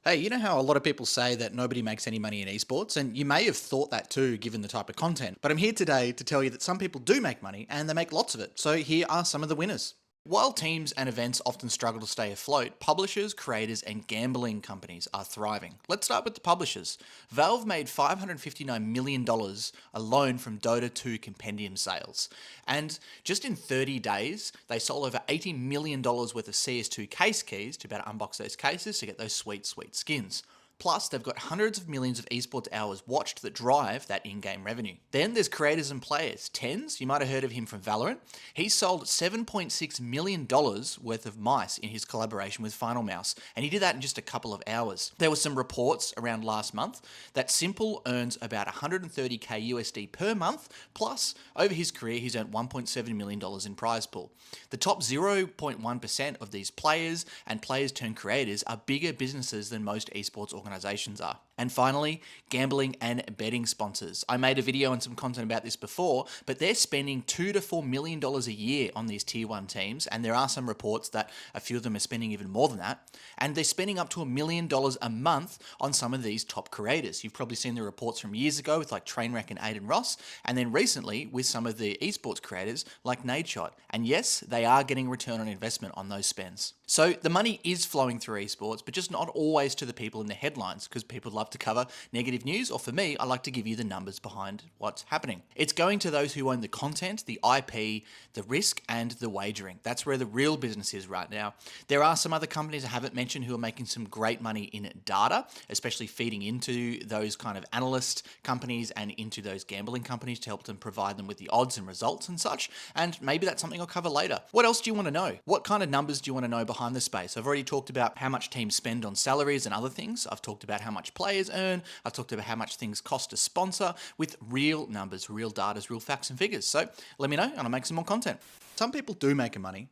Hey, you know how a lot of people say that nobody makes any money in esports? And you may have thought that too, given the type of content. But I'm here today to tell you that some people do make money and they make lots of it. So here are some of the winners. While teams and events often struggle to stay afloat, publishers, creators, and gambling companies are thriving. Let's start with the publishers. Valve made $559 million alone from Dota 2 compendium sales. And just in 30 days, they sold over $80 million worth of CS2 case keys to be able to unbox those cases to get those sweet, sweet skins. Plus, they've got hundreds of millions of esports hours watched that drive that in-game revenue. Then there's creators and players. TenZ, you might have heard of him from Valorant. He sold $7.6 million worth of mice in his collaboration with Finalmouse, and he did that in just a couple of hours. There were some reports around last month that Simple earns about 130k USD per month, plus over his career he's earned $1.7 million in prize pool. The top 0.1% of these players and players turned creators are bigger businesses than most esports organizations are. And finally, gambling and betting sponsors. I made a video and some content about this before, but they're spending $2 to $4 million a year on these tier 1 teams, and there are some reports that a few of them are spending even more than that, and they're spending up to $1 million a month on some of these top creators. You've probably seen the reports from years ago with like Trainwreck and Aiden Ross, and then recently with some of the esports creators like Nadeshot. And yes, they are getting return on investment on those spends. So the money is flowing through esports, but just not always to the people in the headlines, because people love to cover negative news, or for me, I like to give you the numbers behind what's happening. It's going to those who own the content, the IP, the risk, and the wagering. That's where the real business is right now. There are some other companies I haven't mentioned who are making some great money in data, especially feeding into those kind of analyst companies and into those gambling companies to help them provide them with the odds and results and such, and maybe that's something I'll cover later. What else do you want to know? What kind of numbers do you want to know behind the space? I've already talked about how much teams spend on salaries and other things. I've talked about how much players earn. I've talked about how much things cost to sponsor with real numbers, real data, real facts and figures. So let me know and I'll make some more content. Some people do make money,